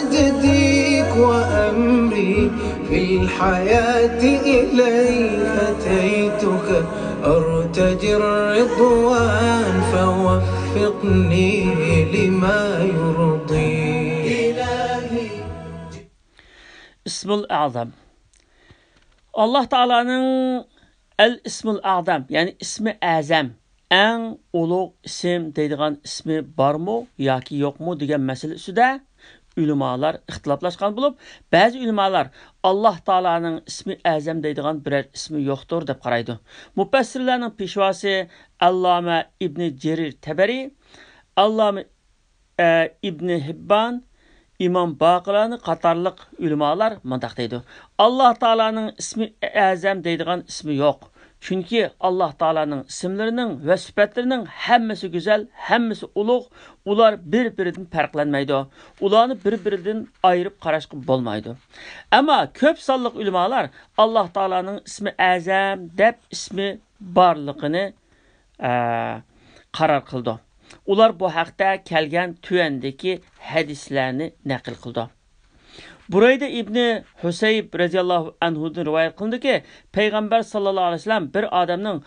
مجدك وأمري في الحياة إليك أتيتك أرتجي الرضوان فوفقني لما يرضيك. İsmul Azam. Allah Taala'nın El-İsmul Azam, yani ismi Azam, en ulug' isim deydigan ismi barmı yoki yo'qmi degan masala ustida ulamolar ixtiloflashgan bo'lib, ba'zi ulamolar Alloh taolaning ismi Azam deydigan biror ismi yo'qdir deb qaraydi. Mufassirlarning peshvosi Alloma ibn Jarir Tabari, Alloma ibn Hibban, İmam Baqilani qatorliq ulamolar mundaq deydi. Alloh taolaning ismi Azam deydigan ismi yo'q. Chunki Alloh taolaning ismlarining va sifatlarining hammasi go'zal, hammasi ulug', ular bir-biridan farqlanmaydi. Ularni bir-biridan ayirib qarashga bo'lmaydi. Ammo ko'p sonliq ulamolar Alloh taolaning ismi Azam deb ismi borligini qaror qildi. Ular bu haqda kelgan tuvandagi hadislarni naql qildi. Burayda İbn Husayb radhiyallohu anhudan rivoyat qilindiki, payg'ambar sallallohu alayhi vasallam bir odamning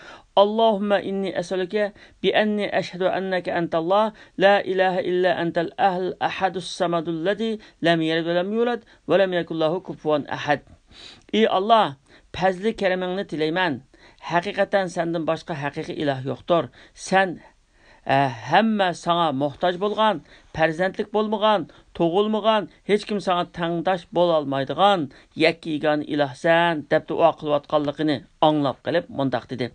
Allohumma inni as'aluka bi anni ashhadu annaka antalloh la ilaha illa antal ahadus samadul ladzi lam yalid va lam yulad va lam yakul lahu kufuwan ahad. Ey Allah, fazli karamingni tilayman. Haqiqatan sendan boshqa haqiqiy iloh yo'qdir. Sen hamma sana muhtoj bo'lgan, farzandlik bo'lmagan, tug'ilmagan, hech kim sana tangdosh bo'la olmaydigan yakkigan ilohsan deb duo qilayotganligini anglab qilib mundaq dedi.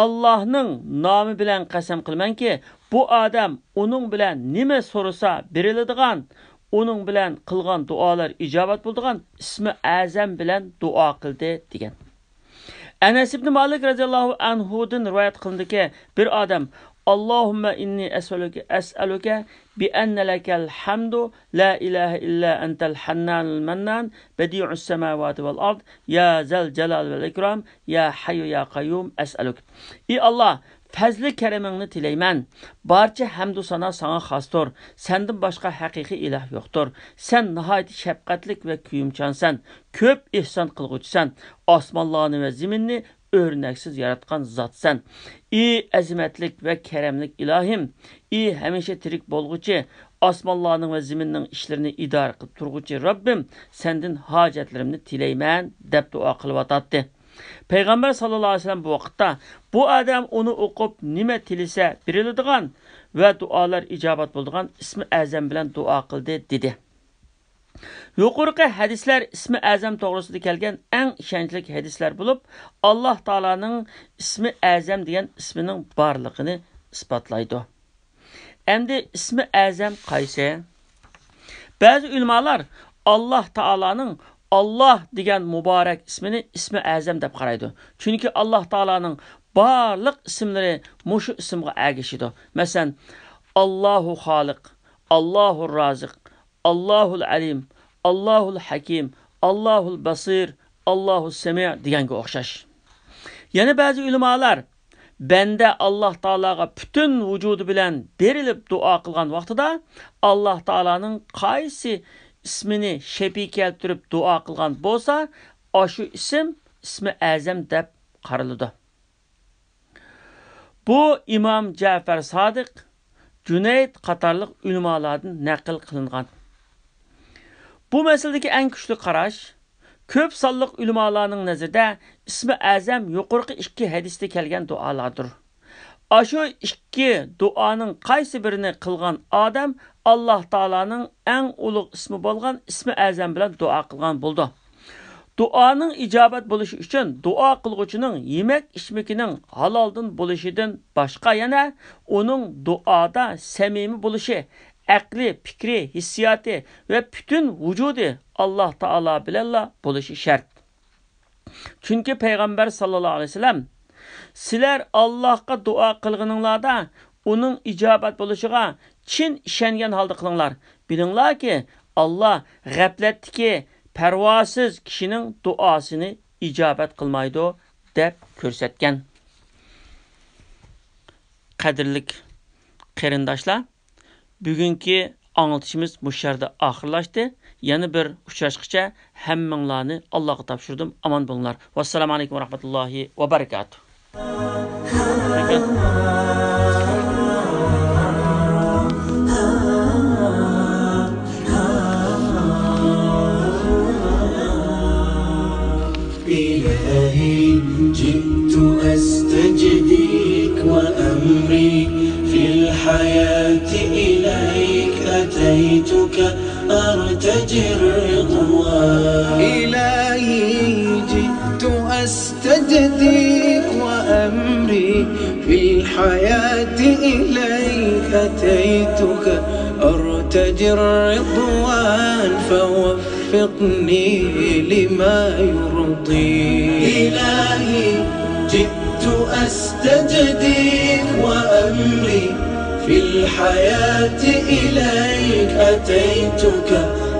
Allohning nomi bilan qasam qilmanki, bu odam uning bilan nima so'rasa beriladigan, uning bilan qilgan duolar ijobat bo'ladigan ismi Azam bilan duo qildi degan. Anas ibn Malik radhiyallohu anhudan rivoyat qilindiki, bir odam Allahumma inni as'aluka bi anna lakal hamdu la ilaha illa antal hannanul mannan badi'us samawati wal ard ya zal jalal vel ikram ya hayyu ya qayyum as'aluk. Ey Allah, fazli karamingni tilayman. Barcha hamdu sana sana xosdir. Sendan boshqa haqiqiy iloh yo'qdir. Sen nihoyat shafqatlik va kuyimchansan. Ko'p ihson qilguvchisan. Osmonlarni va zaminni örneksiz yaratgan zatsan. Ey azimatlik ve keremlik ilahim, ey hamisha tirik bolguchi, osmonlarning va zaminning ishlarini idora qilib turguchi Rabbim, senden hojatlarimni tilayman deb duo qilyotdi. Payg'ambar sallallohu alayhi vasallam bu vaqtda bu odam uni o'qib nima tilisa beriladigan va duolar ijobat bo'ladigan ismi Azam bilan duo qildi dedi. Yuqorqi hadislar ismi Azam to'g'risida kelgan eng ishonchli hadislar bo'lib, Alloh taolaning ismi Azam degan ismining borligini isbotlaydi. Endi ismi Azam qaysi? Ba'zi ulamolar Alloh taolaning Allah degan muborak ismini ismi Azam deb qaraydi. Chunki Alloh taolaning barliq ismlari mushu ismga agishidi. Masalan, Allohu Xoliq, Allohu Roziq, Allohul Alim, Allohul Hakim, Allohul Basir, Allohus Semi' deganga o'xshash. Yana ba'zi ulamolar banda Alloh taolaga butun vujudi bilan berilib duo qilgan vaqtida Alloh taolaning qaysi ismini shepi keltirib duo qilgan bo'lsa, o'sha ismi Azam deb qaraladi. Bu İmam Ja'far Sodiq, Junayd qatorliq ulamolardan naql qilingan. Bu masaladagi eng kuchli qarash ko'p sonliq ulamolarning nazarida ismi Azam yuqorqi ikki hadisda kelgan duolardir. Ashu ikki duoning qaysi birini qilgan odam Alloh taolaning eng ulug' ismi bo'lgan ismi Azam bilan duo qilgan bo'ldi. Duoning ijobat bo'lishi uchun duo qilguvchining yemak ichmakining haloldan bo'lishidan boshqa yana uning duoda samimiy bo'lishi, aqli, fikri, hissiyoti ve bütün vücudi Allah Taala bilenla buluşu şart. Çünkü Peygamber sallallahu aleyhi ve sellem sizler Allah'a dua kılgınınlarda onun icabet buluşuğa çin işengen halde kılınlar. Bilinler ki Allah gafletdeki pervasız kişinin duasını icabet kılmaydı deb körsetken. Kadirlik qarindoshlar, bugünkü anlatışımız bu yerdə axırlaşdı. Yana bir uçraşqıcha hammanglarni Allohga topshirdim. Aman bo'linglar. Vassalamu alaykum va rahmatullohi va barakatuh. إلهي جئت أستجديك وأمري في الحياة إليك أتيتك أرتجي الرضوان إلهي جئت أستجديك وأمري في الحياة إليك أتيتك أرتجي الرضوان فوفقني لما يرضيك إلهي جئت أستجديك وأمري في الحياة إليك أتيتك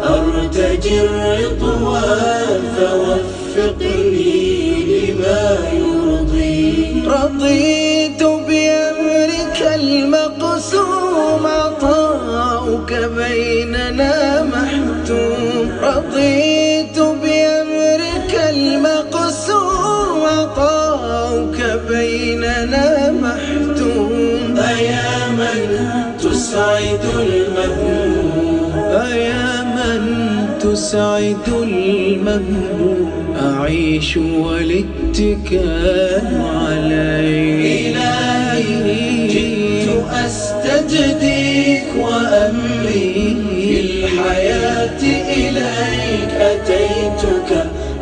أرتجي الرضوان فوفقني لما يرضيك رضيت بأمرك المقسوم عطاؤك بيننا محتوم رضيت بأمرك المقسوم عطاؤك بيننا محتوم أيا من تسعد المهموم أيا من تسعد المهموم أعيش والاتكال عليك إلهي جئت أستجديك وأمري في الحياة إليك أتيتك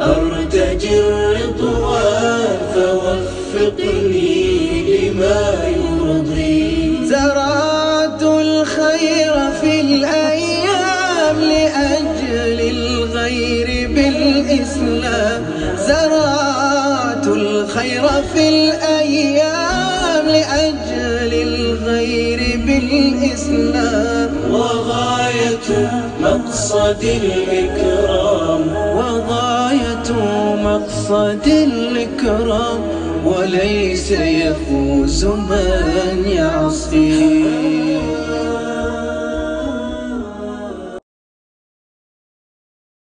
أرتجي الرضوان فوفقني لما يرضيك زرعت الخير في الأيام لأجل الغير بالإسلام زرعت الخير في الأيام لأجل الغير بالإسلام وغاية مقصد الإكرام وغاية مقصد الإكرام وليس يفوز من يعصي